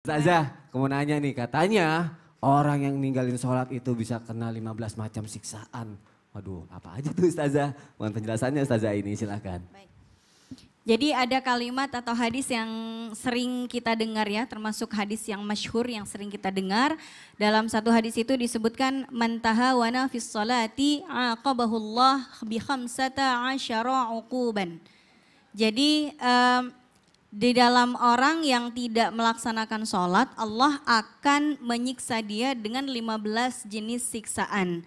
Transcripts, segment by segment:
Ustazah, aku mau nanya nih, katanya orang yang ninggalin sholat itu bisa kena 15 macam siksaan. Waduh, apa aja tuh Ustazah? Mohon penjelasannya Ustazah ini, silakan. Baik. Jadi ada kalimat atau hadis yang sering kita dengar ya, termasuk hadis yang masyhur yang sering kita dengar. Dalam satu hadis itu disebutkan man tahawana fis salati aqabahullah bi khamsata asyara uquban. Jadi di dalam orang yang tidak melaksanakan sholat, Allah akan menyiksa dia dengan 15 jenis siksaan.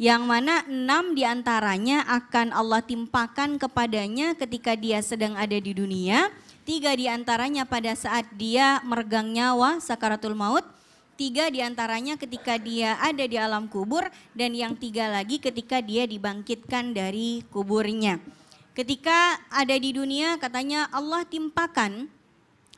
Yang mana 6 diantaranya akan Allah timpakan kepadanya ketika dia sedang ada di dunia. 3 diantaranya pada saat dia meregang nyawa, sakaratul maut. 3 diantaranya ketika dia ada di alam kubur. Dan yang 3 lagi ketika dia dibangkitkan dari kuburnya. Ketika ada di dunia katanya Allah timpakan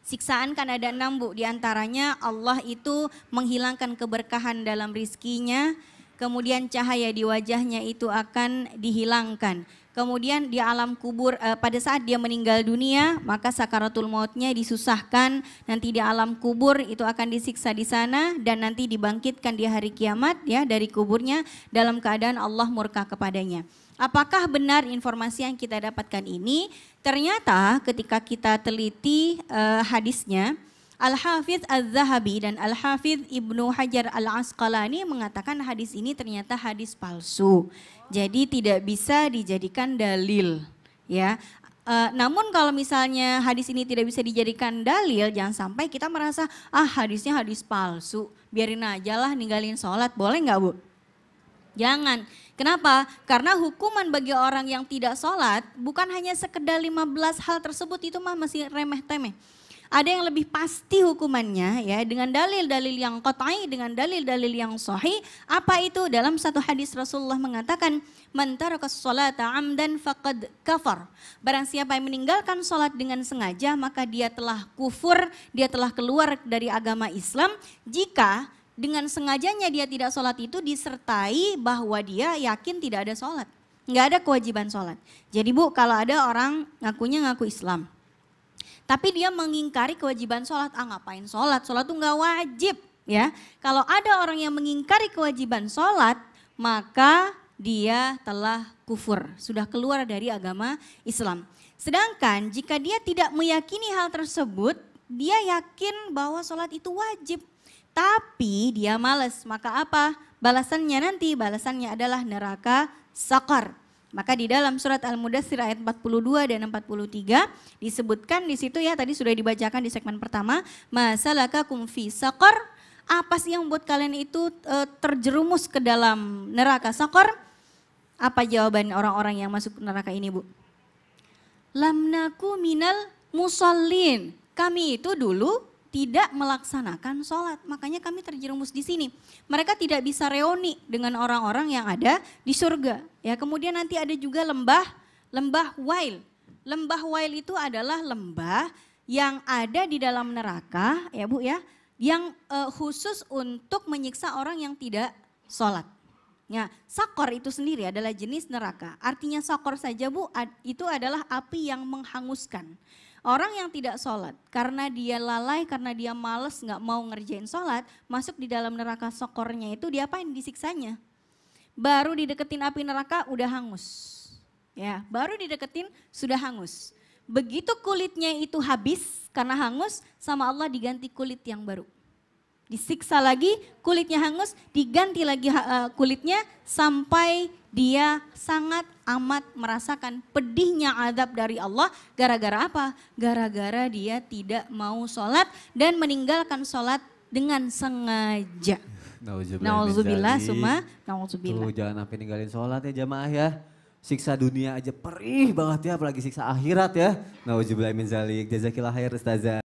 siksaan kan ada 6 Bu. Di antaranya Allah itu menghilangkan keberkahan dalam rizkinya. Kemudian cahaya di wajahnya itu akan dihilangkan. Kemudian di alam kubur pada saat dia meninggal dunia maka sakaratul mautnya disusahkan. Nanti di alam kubur itu akan disiksa di sana dan nanti dibangkitkan di hari kiamat ya dari kuburnya dalam keadaan Allah murka kepadanya. Apakah benar informasi yang kita dapatkan ini? Ternyata ketika kita teliti hadisnya, Al-Hafidh Az-Zahabi dan Al-Hafidh Ibnu Hajar Al-Asqalani mengatakan hadis ini ternyata hadis palsu. Jadi tidak bisa dijadikan dalil. Ya. Namun kalau misalnya hadis ini tidak bisa dijadikan dalil, jangan sampai kita merasa hadisnya hadis palsu. Biarin aja lah ninggalin sholat, boleh nggak Bu? Jangan. Kenapa? Karena hukuman bagi orang yang tidak sholat bukan hanya sekedar 15 hal tersebut, itu mah masih remeh-temeh. Ada yang lebih pasti hukumannya ya dengan dalil-dalil yang qat'i, dengan dalil-dalil yang sahih. Apa itu? Dalam satu hadis Rasulullah mengatakan, "Man tarakas sholata amdan faqad kafar." Barang siapa yang meninggalkan sholat dengan sengaja maka dia telah kufur, dia telah keluar dari agama Islam. Jika dengan sengajanya dia tidak sholat itu disertai bahwa dia yakin tidak ada sholat. Nggak ada kewajiban sholat. Jadi Bu, kalau ada orang ngaku Islam. Tapi dia mengingkari kewajiban sholat. Ngapain sholat? Sholat itu nggak wajib. Ya, kalau ada orang yang mengingkari kewajiban sholat, maka dia telah kufur. Sudah keluar dari agama Islam. Sedangkan jika dia tidak meyakini hal tersebut, dia yakin bahwa sholat itu wajib. Tapi dia malas, maka apa? Balasannya nanti, balasannya adalah neraka sakar. Maka di dalam surat Al-Mudaththir ayat 42 dan 43 disebutkan di situ ya, tadi sudah dibacakan di segmen pertama, masalakakum fi sakar, apa sih yang membuat kalian itu terjerumus ke dalam neraka sakar? Apa jawaban orang-orang yang masuk neraka ini Bu? Lam naku minal musallin, kami itu dulu tidak melaksanakan sholat, makanya kami terjerumus di sini. Mereka tidak bisa reuni dengan orang-orang yang ada di surga. Ya, kemudian nanti ada juga lembah Wail. Lembah Wail itu adalah lembah yang ada di dalam neraka, ya Bu ya, yang khusus untuk menyiksa orang yang tidak sholat. Ya, sakor itu sendiri adalah jenis neraka. Artinya sakor saja Bu, itu adalah api yang menghanguskan. Orang yang tidak sholat karena dia lalai, karena dia males nggak mau ngerjain sholat, masuk di dalam neraka sokornya itu diapain? Disiksanya. Baru dideketin api neraka udah hangus. Ya, baru dideketin sudah hangus. Begitu kulitnya itu habis karena hangus, sama Allah diganti kulit yang baru. Disiksa lagi, kulitnya hangus, diganti lagi kulitnya sampai dia sangat amat merasakan pedihnya azab dari Allah. Gara-gara apa? Gara-gara dia tidak mau sholat dan meninggalkan sholat dengan sengaja. Nauzubillah summa nauzubillah. Tuh jangan sampai ninggalin sholat ya jamaah ya. Siksa dunia aja perih banget ya, apalagi siksa akhirat ya. Nauzubillah min zalik. Jazakillah khair Ustazah.